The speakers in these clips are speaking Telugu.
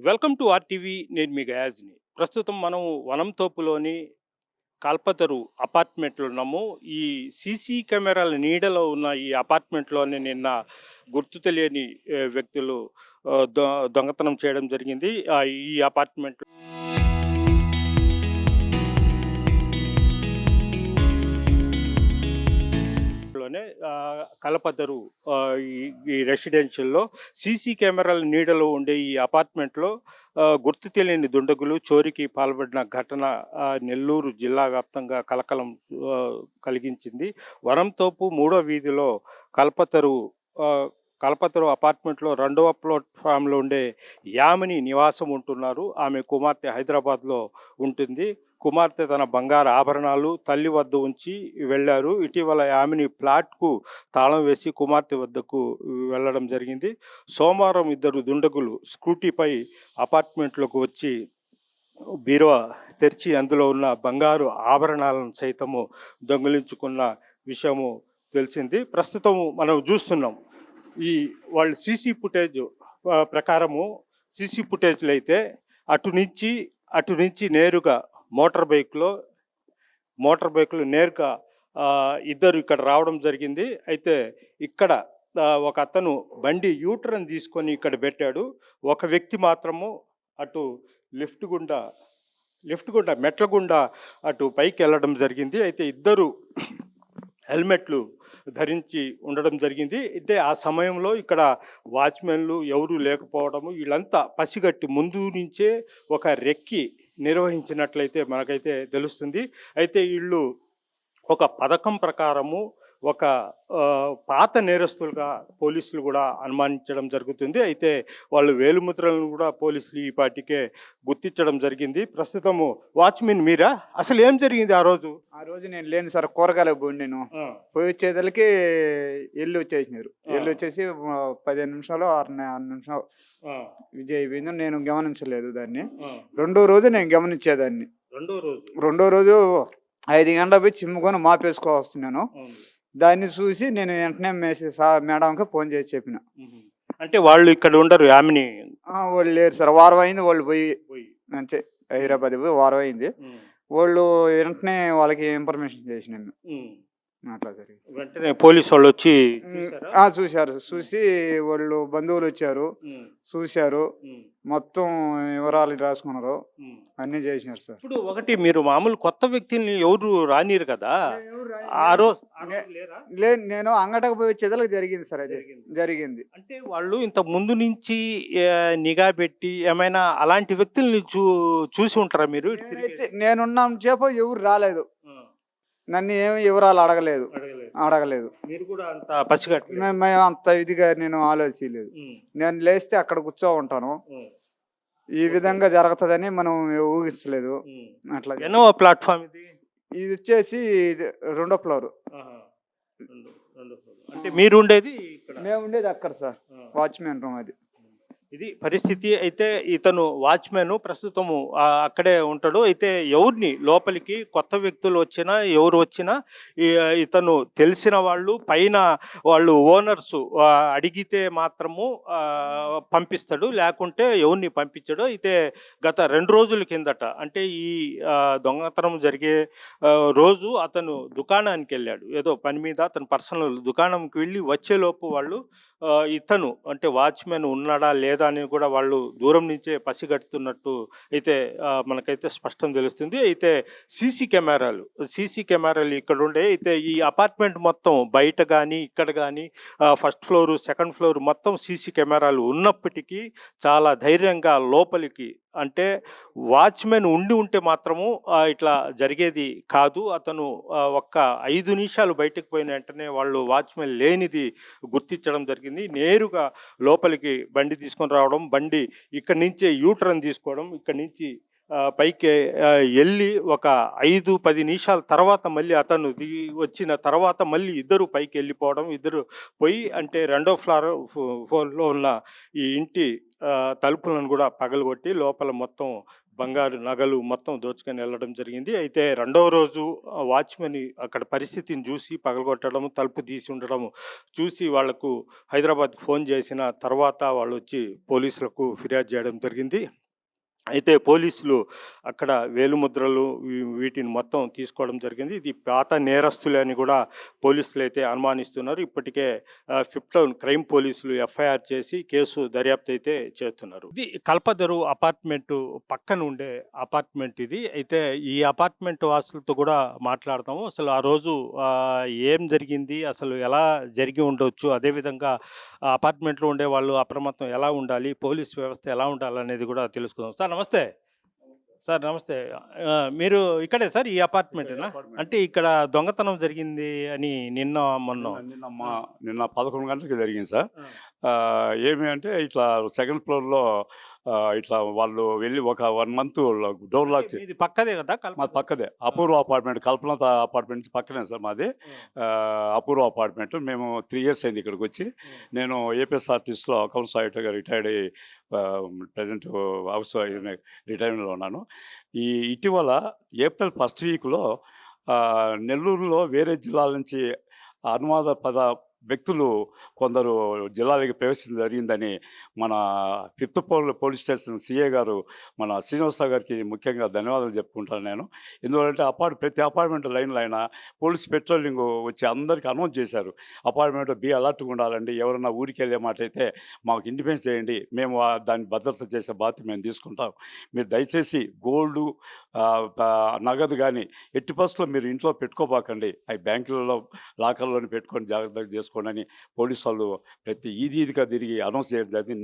Welcome to RTV. నేను మీ గయాజ్ని. ప్రస్తుతం మనం వనంతోపులోని కల్పతరు అపార్ట్మెంట్లో ఉన్నాము. ఈ సీసీ కెమెరాల నీడలో ఉన్న ఈ అపార్ట్మెంట్లోనే నిన్న గుర్తు తెలియని వ్యక్తులు దొంగతనం చేయడం జరిగింది. ఈ అపార్ట్మెంట్ లోనే కలపద్దరు ఈ రెసిడెన్షియల్‌లో సీసీ కెమెరాల నీడలో ఉండే ఈ అపార్ట్మెంట్‌లో గుర్తు తెలియని దుండగులు చోరీకి పాల్పడిన ఘటన నెల్లూరు జిల్లా వ్యాప్తంగా కలకలం కలిగించింది. వరంతోపు మూడో వీధిలో కల్పతరు కల్పతరు అపార్ట్మెంట్‌లో రెండవ ప్లాట్‌ఫామ్‌లో ఉండే యామిని నివాసం ఉంటున్నారు. ఆమె కుమార్తె హైదరాబాద్‌లో ఉంటుంది. కుమార్తె తన బంగారు ఆభరణాలు తల్లి వద్ద ఉంచి వెళ్లారు. ఇటీవల యామిని ఫ్లాట్‌కు తాళం వేసి కుమార్తె వద్దకు వెళ్ళడం జరిగింది. సోమవారం ఇద్దరు దుండగులు స్కూటీపై అపార్ట్మెంట్‌లోకి వచ్చి బీరువా తెరిచి అందులో ఉన్న బంగారు ఆభరణాలను సైతము దొంగిలించుకున్న విషయము తెలిసింది. ప్రస్తుతం మనం చూస్తున్నాం. వాళ్ళు సీసీ ఫుటేజ్ ప్రకారము సీసీ ఫుటేజ్‌లో అయితే అటు నుంచి నేరుగా మోటార్ బైక్‌లో నేరుగా ఇద్దరు ఇక్కడ రావడం జరిగింది. అయితే ఇక్కడ ఒక అతను బండి యూటర్న్ తీసుకొని ఇక్కడ పెట్టాడు. ఒక వ్యక్తి మాత్రము అటు లిఫ్ట్ గుండా మెట్ల గుండా అటు పైకి వెళ్ళడం జరిగింది. అయితే ఇద్దరు హెల్మెట్లు ధరించి ఉండడం జరిగింది. అయితే ఆ సమయంలో ఇక్కడ వాచ్మెన్లు ఎవరూ లేకపోవడము, వీళ్ళంతా పసిగట్టి ముందు నుంచే ఒక రెక్కి నిర్వహించినట్లయితే మనకైతే తెలుస్తుంది. అయితే వీళ్ళు ఒక పథకం ప్రకారము ఒక పాత నేరస్తులుగా పోలీసులు కూడా అనుమానించడం జరుగుతుంది. అయితే వాళ్ళు వేలిముద్రలను కూడా పోలీసులు ఈ పాటికే గుర్తించడం జరిగింది. ప్రస్తుతము వాచ్మెన్ మీరా? అసలు ఏం జరిగింది ఆ రోజు? ఆ రోజు నేను లేను సార్, కూరగాయలకు పోయి నేను పోయి వచ్చేదలకి వచ్చేసినారు. వచ్చేసి 15 నిమిషాలు 6 నిమిషాలు విజయ్ అయిపోయింది. నేను గమనించలేదు దాన్ని. రెండో రోజు నేను గమనించేదాన్ని. రెండో రోజు 5 గంటల పోయి చిమ్ముకొని మాపేసుకోవస్తున్నాను. దాన్ని చూసి నేను వెంటనే మేడంకి ఫోన్ చేసి చెప్పిన. అంటే వాళ్ళు ఇక్కడ ఉండరు యామిని? వాళ్ళు లేరు సార్, వారం అయింది వాళ్ళు పోయి. అంతే, హైదరాబాద్ పోయి వారం అయింది. వాళ్ళు వెంటనే వాళ్ళకి ఇన్ఫర్మేషన్ చేసినాను. అట్లా జరిగింది. వెంటనే పోలీసు వాళ్ళు వచ్చి చూశారు. చూసి వాళ్ళు బంధువులు వచ్చారు, చూశారు, మొత్తం వివరాలు రాసుకున్నారు, అన్ని చేసినారు సార్. ఇప్పుడు ఒకటి, మీరు మామూలు కొత్త వ్యక్తుల్ని ఎవరు రానిరు కదా ఆ రోజు? నేను అంగటకు పోయి వచ్చేదలకు జరిగింది సార్. అది జరిగింది. అంటే వాళ్ళు ఇంత ముందు నుంచి నిఘా పెట్టి ఏమైనా అలాంటి వ్యక్తుల్ని చూసి ఉంటారా మీరు? నేనున్న చేప ఎవరు రాలేదు, నన్ను ఏమి వివరాలు అడగలేదు. మీరు కూడా అంత పసిగట్టు మేము అంత ఇదిగా నేను ఆలోచించలేదు. నేను లేస్తే అక్కడ కూర్చో ఉంటాను. ఈ విధంగా జరుగుతుందని మనం ఊహించలేదు. అట్లా. ఎన్నో ప్లాట్ఫామ్ ఇది వచ్చేసి 2వ ఫ్లోర్. అంటే మీరు ఉండేది? మేము ఉండేది అక్కడ సార్, వాచ్మెన్ రూమ్ అది. ఇది పరిస్థితి. అయితే ఇతను వాచ్మెన్ ప్రస్తుతము అక్కడే ఉంటాడు. అయితే ఎవరిని లోపలికి కొత్త వ్యక్తులు వచ్చినా ఎవరు వచ్చినా ఇతను తెలిసిన వాళ్ళు పైన వాళ్ళు ఓనర్స్ అడిగితే మాత్రము పంపిస్తాడు, లేకుంటే ఎవరిని పంపించడు. అయితే గత 2 రోజుల కిందట, అంటే ఈ దొంగతనం జరిగే రోజు అతను దుకాణానికి వెళ్ళాడు. ఏదో పని మీద అతను పర్సనల్ దుకాణంకి వెళ్ళి వచ్చేలోపు వాళ్ళు ఇతను అంటే వాచ్మెన్ ఉన్నాడా లేదా అని కూడా వాళ్ళు దూరం నుంచే పసిగడుతున్నట్టు అయితే మనకైతే స్పష్టం తెలుస్తుంది. అయితే సీసీ కెమెరాలు ఇక్కడ ఉండే. అయితే ఈ అపార్ట్మెంట్ మొత్తం బయట కానీ ఇక్కడ కానీ ఫస్ట్ ఫ్లోరు సెకండ్ ఫ్లోర్ మొత్తం సీసీ కెమెరాలు ఉన్నప్పటికీ చాలా ధైర్యంగా లోపలికి, అంటే వాచ్మెన్ ఉంటే మాత్రము ఇట్లా జరిగేది కాదు. అతను ఒక్క 5 నిమిషాలు బయటకు పోయిన వెంటనే వాళ్ళు వాచ్మెన్ లేనిది గుర్తించడం జరిగింది. నేరుగా లోపలికి బండి తీసుకొని రావడం, బండి ఇక్కడి నుంచే యూటర్న్ తీసుకోవడం, ఇక్కడి నుంచి పైకి వెళ్ళి ఒక 5-10 నిమిషాల తర్వాత మళ్ళీ అతను దిగి వచ్చిన తర్వాత మళ్ళీ ఇద్దరు పైకి వెళ్ళిపోవడం. ఇద్దరు పోయి అంటే 2వ ఫ్లోర్లో ఉన్న ఈ ఇంటి తలుపులను కూడా పగలగొట్టి లోపల మొత్తం బంగారు నగలు మొత్తం దోచుకొని వెళ్ళడం జరిగింది. అయితే రెండవ రోజు వాచ్‌మెన్ అక్కడ పరిస్థితిని చూసి పగలగొట్టడం, తలుపు తీసి ఉండడం చూసి వాళ్లకు హైదరాబాద్‌కి ఫోన్ చేసిన తర్వాత వాళ్ళొచ్చి పోలీసులకు ఫిర్యాదు చేయడం జరిగింది. అయితే పోలీసులు అక్కడ వేలిముద్రలు వీటిని మొత్తం తీసుకోవడం జరిగింది. ఇది పాత నేరస్తులే అని కూడా పోలీసులైతే అనుమానిస్తున్నారు. ఇప్పటికే ఫిఫ్త్ టౌన్ క్రైమ్ పోలీసులు ఎఫ్ఐఆర్ చేసి కేసు దర్యాప్తు అయితే చేస్తున్నారు. ఇది కల్పదరు అపార్ట్మెంటు పక్కన ఉండే అపార్ట్మెంట్ ఇది. అయితే ఈ అపార్ట్మెంట్ వాసులతో కూడా మాట్లాడతాము. అసలు ఆ రోజు ఏం జరిగింది? అసలు ఎలా జరిగి ఉండొచ్చు? అదేవిధంగా ఆ అపార్ట్మెంట్‌లో ఉండేవాళ్ళు అప్రమత్తం ఎలా ఉండాలి? పోలీస్ వ్యవస్థ ఎలా ఉండాలనేది కూడా తెలుసుకుందాం. సార్ నమస్తే. సార్ నమస్తే. మీరు ఇక్కడే సార్ ఈ అపార్ట్మెంటేనా? అంటే ఇక్కడ దొంగతనం జరిగింది అని నిన్న, మొన్న నిన్న 11 గంటలకి జరిగింది సార్. ఏమి అంటే ఇట్లా సెకండ్ ఫ్లోర్‌లో ఇట్లా వాళ్ళు వెళ్ళి ఒక 1 మంత్ డోర్ లాక్ ఇది పక్కదే కదా? మాది పక్కదే. అపూర్వ అపార్ట్మెంట్, కల్పన అపార్ట్మెంట్ పక్కనే సార్ మాది. అపూర్వ అపార్ట్మెంట్. మేము 3 ఇయర్స్ అయింది ఇక్కడికొచ్చి. నేను ఏపీఎస్ఆర్టీసీలో అకౌంట్స్ ఆడిటర్‌గా రిటైర్డ్ అయ్యి ప్రెజెంట్ హౌస్ రిటైర్మెంట్‌లో ఉన్నాను. ఇటీవల ఏప్రిల్ ఫస్ట్ వీక్‌లో నెల్లూరులో వేరే జిల్లాల నుంచి అనుమానాస్పద వ్యక్తులు కొందరు జిల్లాలోకి ప్రవేశించడం జరిగిందని మన ఫిఫ్త్ పోలీస్ స్టేషన్ సిఏ గారు మన శ్రీనివాసరావు గారికి ముఖ్యంగా ధన్యవాదాలు చెప్పుకుంటాను నేను. ఎందుకంటే ప్రతి అపార్ట్మెంట్ లైన్లో అయినా పోలీస్ పెట్రోలింగ్ వచ్చి అందరికీ అనౌన్స్ చేశారు. అపార్ట్మెంట్లో బీ అలర్ట్గా ఉండాలండి, ఎవరన్నా ఊరికి వెళ్ళే మాట అయితే మాకు ఇంటిమేట్ చేయండి, మేము దాన్ని భద్రత చేసే బాధ్యత మేము తీసుకుంటాం. మీరు దయచేసి గోల్డు నగదు కానీ ఎట్టి పరిస్థితుల్లో మీరు ఇంట్లో పెట్టుకోబాకండి, అవి బ్యాంకులలో లాకర్లోని పెట్టుకొని జాగ్రత్తగా చేసుకోండి అని పోలీసు వాళ్ళు ప్రతి ఈదిగా తిరిగి అనౌన్స్ చేయడం జరిగింది.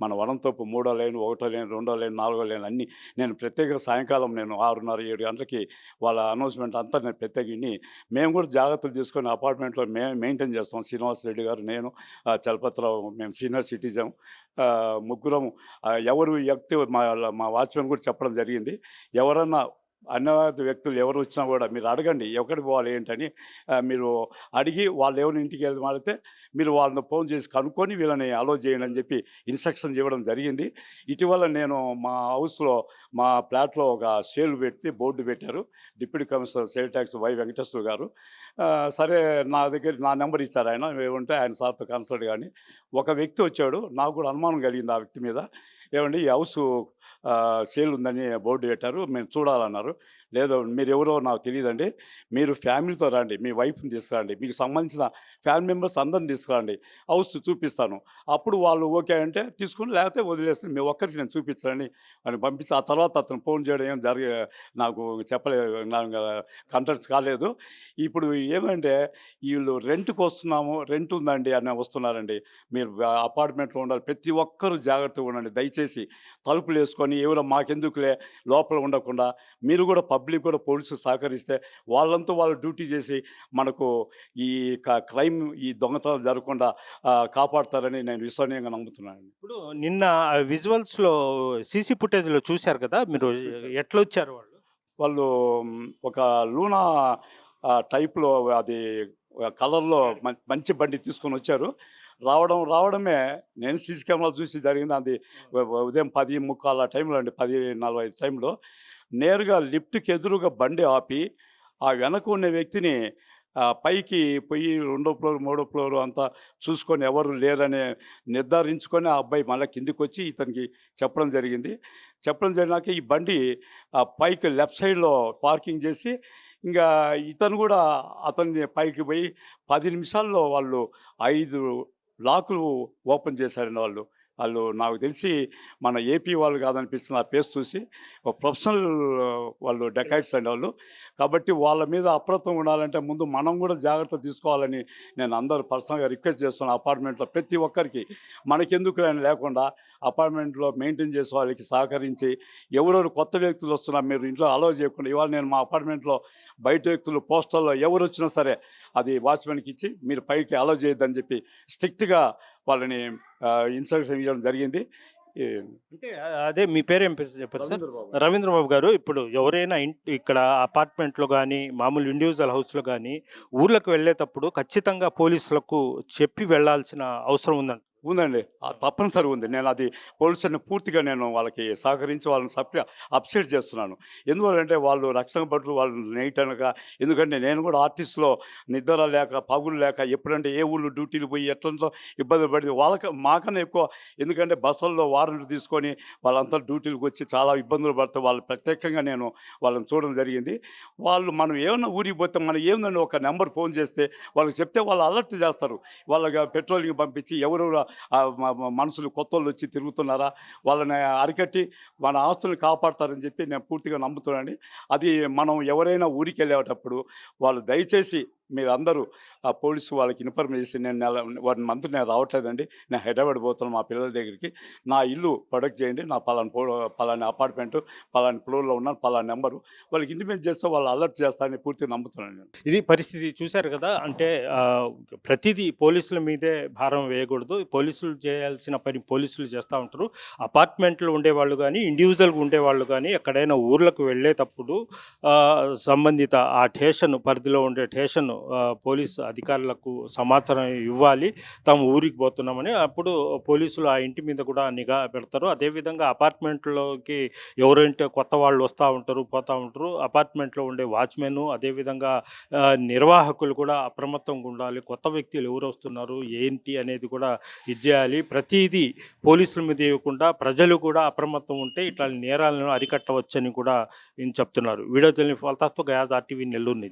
మన వనంతోపు 3వ లైన్, 1వ లైన్, 2వ లైన్, 4వ లైన్ అన్నీ నేను ప్రత్యేక సాయంకాలం నేను 6:30, 7 గంటలకి వాళ్ళ అనౌన్స్మెంట్ అంతా నేను ప్రత్యేక విని మేము కూడా జాగ్రత్తలు తీసుకొని అపార్ట్మెంట్లో మెయింటైన్ చేస్తాం. శ్రీనివాస్ రెడ్డి గారు, నేను, చలపతిరావు, మేము సీనియర్ సిటిజన్ ముగ్గురం. ఎవరు వ్యక్తి మా వాచ్మెన్ కూడా చెప్పడం జరిగింది, ఎవరన్నా అన్యవాద వ్యక్తులు ఎవరు వచ్చినా కూడా మీరు అడగండి ఎక్కడికి పోవాలి ఏంటని. మీరు అడిగి వాళ్ళు ఎవరు ఇంటికి మాడితే మీరు వాళ్ళని ఫోన్ చేసి కనుక్కొని వీళ్ళని అలో చేయండి అని చెప్పి ఇన్స్ట్రక్షన్స్ ఇవ్వడం జరిగింది. ఇటీవల నేను మా హౌస్లో మా ఫ్లాట్లో ఒక సేల్ పెట్టి బోర్డు పెట్టారు deputy commissioner sale tax Y Venkateswara గారు. సరే నా నెంబర్ ఇచ్చారు ఆయన, ఏమంటే ఆయన సార్తో కన్సల్ట్ కానీ ఒక వ్యక్తి వచ్చాడు. నాకు కూడా అనుమానం కలిగింది ఆ వ్యక్తి మీద. ఏమండి ఈ హౌస్ సేల్ ఉందని బోర్డు పెట్టారు, మేము చూడాలన్నారు. లేదు మీరు ఎవరో నాకు తెలియదండి, మీరు ఫ్యామిలీతో రండి, మీ వైఫ్ని తీసుకురండి, మీకు సంబంధించిన ఫ్యామిలీ మెంబర్స్ అందరిని తీసుకురండి, హౌస్ చూపిస్తాను, అప్పుడు వాళ్ళు ఓకే అంటే తీసుకుని లేకపోతే వదిలేసి మీ ఒక్కరికి నేను చూపించండి అని పంపించి ఆ తర్వాత అతను ఫోన్ చేయడం ఏం నాకు చెప్పలేదు, నాకు కంటాక్ట్ కాలేదు. ఇప్పుడు ఏమంటే వీళ్ళు రెంట్కి వస్తున్నాము, రెంట్ ఉందండి అని వస్తున్నారండి. మీరు అపార్ట్మెంట్లో ఉండాలి, ప్రతి ఒక్కరూ జాగ్రత్తగా ఉండండి దయచేసి. తలుపులు వేసుకొని ఎవరో మాకెందుకులే లోపల ఉండకుండా మీరు కూడా పబ్లిక్ కూడా పోలీసులు సహకరిస్తే వాళ్ళంతా వాళ్ళు డ్యూటీ చేసి మనకు ఈ క్రైమ్ ఈ దొంగతనాలు జరగకుండా కాపాడతారని నేను విశ్వసనీయంగా నమ్ముతున్నాను. ఇప్పుడు నిన్న విజువల్స్లో సీసీ ఫుటేజ్లో చూశారు కదా, మీరు ఎట్లా వచ్చారు? వాళ్ళు ఒక లూనా టైప్లో అది కలర్లో మంచి బండి తీసుకొని వచ్చారు. రావడమే నేను సీసీ కెమెరాలు చూసి జరిగింది. అది ఉదయం 10:45 టైంలో అండి, 10:45 టైంలో నేరుగా లిఫ్ట్కి ఎదురుగా బండి ఆపి ఆ వెనక ఉన్న వ్యక్తిని పైకి పోయి 2వ ఫ్లోర్, 3వ ఫ్లోర్ అంతా చూసుకొని ఎవరు లేరని నిర్ధారించుకొని ఆ అబ్బాయి మళ్ళీ కిందికి వచ్చి ఇతనికి చెప్పడం జరిగినాక ఈ బండి పైకి లెఫ్ట్ సైడ్లో పార్కింగ్ చేసి ఇంకా ఇతను కూడా అతన్ని పైకి పోయి 10 నిమిషాల్లో వాళ్ళు 5 లాకులు ఓపెన్ చేశారండి. వాళ్ళు నాకు తెలిసి మన ఏపీ వాళ్ళు కాదనిపిస్తుంది ఆ ఫేస్ చూసి. ప్రొఫెషనల్ వాళ్ళు డెకాయిట్స్ అండి వాళ్ళు. కాబట్టి వాళ్ళ మీద అప్రమత్తంగా ఉండాలంటే ముందు మనం కూడా జాగ్రత్త తీసుకోవాలని నేను అందరూ పర్సనల్గా రిక్వెస్ట్ చేస్తున్నాను. అపార్ట్మెంట్లో ప్రతి ఒక్కరికి మనకెందుకు అని లేకుండా అపార్ట్మెంట్లో మెయింటైన్ చేసే వాళ్ళకి సహకరించి ఎవరెవరు కొత్త వ్యక్తులు వస్తున్నా మీరు ఇంట్లో అలౌ చేయకుండా. ఇవాళ నేను మా అపార్ట్మెంట్లో బయట వ్యక్తులు పోస్టర్లో ఎవరు వచ్చినా సరే అది వాచ్మెన్కి ఇచ్చి మీరు పైకి అలౌ చేయొద్దని చెప్పి స్ట్రిక్ట్గా వాళ్ళని ఇన్స్ట్రక్షన్ ఇవ్వడం జరిగింది. అంటే అదే మీ పేరు ఏం పేరు చెప్పారు సార్? రవీంద్రబాబు గారు. ఇప్పుడు ఎవరైనా ఇక్కడ అపార్ట్మెంట్లో కానీ మామూలు ఇండివిజువల్ హౌస్లో కానీ ఊర్లకు వెళ్ళేటప్పుడు ఖచ్చితంగా పోలీసులకు చెప్పి వెళ్ళాల్సిన అవసరం ఉందండి. ఉందండి. తప్పనిసరి ఉంది. నేను అది పోలీసులని పూర్తిగా నేను వాళ్ళకి సహకరించి వాళ్ళని అప్రిషియేట్ చేస్తున్నాను. ఎందువల్లంటే వాళ్ళు రక్షణ భటులు వాళ్ళు నైట్ అనక, ఎందుకంటే నేను కూడా ఆర్టిస్ట్‌లో నిద్ర లేక, పగులు లేక ఎప్పుడంటే ఏ ఊర్లో డ్యూటీలు పోయి ఎట్లంతో ఇబ్బందులు పడి మాకన్నా ఎక్కువ, ఎందుకంటే బస్సుల్లో వారెంట్ తీసుకొని వాళ్ళంతా డ్యూటీలకు వచ్చి చాలా ఇబ్బందులు పడితే వాళ్ళు ప్రత్యేకంగా నేను వాళ్ళని చూడడం జరిగింది. వాళ్ళు మనం ఏమన్నా ఊరికి పోతే మనం ఏందండి ఒక నెంబర్ ఫోన్ చేస్తే వాళ్ళకి చెప్తే వాళ్ళు అలర్ట్ చేస్తారు. వాళ్ళకి పెట్రోలింగ్ పంపించి ఎవరెవరు మనుషులు కొత్తోళ్ళు వచ్చి తిరుగుతున్నారా వాళ్ళని అరికట్టి మన ఆస్తులను కాపాడతారని చెప్పి నేను పూర్తిగా నమ్ముతున్నానండి. అది మనం ఎవరైనా ఊరికి వెళ్ళేటప్పుడు వాళ్ళు దయచేసి మీరందరూ ఆ పోలీసు వాళ్ళకి ఇన్ఫర్మేషన్ చేసి నేను 1 మంత్ నేను రావట్లేదండి, నేను హైదరాబాద్ పోతున్నాను మా పిల్లల దగ్గరికి, నా ఇల్లు ప్రొడక్ట్ చేయండి, నా పలాని అపార్ట్మెంటు పలాని ఫ్లోర్లో ఉన్నాను, పలాని నెంబరు వాళ్ళకి ఇంటిమేట్ చేస్తే వాళ్ళు అలర్ట్ చేస్తారని పూర్తిగా నమ్ముతున్నాను నేను. ఇది పరిస్థితి చూశారు కదా. అంటే ప్రతిదీ పోలీసుల మీదే భారం వేయకూడదు. పోలీసులు చేయాల్సిన పని పోలీసులు చేస్తూ ఉంటారు. అపార్ట్మెంట్లో ఉండేవాళ్ళు కానీ, ఇండివిజువల్గా ఉండేవాళ్ళు కానీ ఎక్కడైనా ఊర్లకు వెళ్ళేటప్పుడు సంబంధిత ఆ స్టేషన్ పరిధిలో ఉండే స్టేషన్ పోలీసు అధికారులకు సమాచారం ఇవ్వాలి, తాము ఊరికి పోతున్నామని. అప్పుడు పోలీసులు ఆ ఇంటి మీద కూడా నిఘా పెడతారు. అదేవిధంగా అపార్ట్మెంట్లోకి ఎవరంటే కొత్త వాళ్ళు వస్తూ ఉంటారు, పోతూ ఉంటారు. అపార్ట్మెంట్లో ఉండే వాచ్మెన్, అదేవిధంగా నిర్వాహకులు కూడా అప్రమత్తంగా ఉండాలి. కొత్త వ్యక్తులు ఎవరు వస్తున్నారు ఏంటి అనేది కూడా చేయాలి. ప్రతిదీ పోలీసుల మీద ఇవ్వకుండా ప్రజలు కూడా అప్రమత్తం ఉంటే ఇట్లా నేరాలను అరికట్టవచ్చని కూడా ఈయన చెప్తున్నారు. వీడియో తెలియని ఫలితాలతో గయాజ్ RTV నెల్లూరు నుంచి.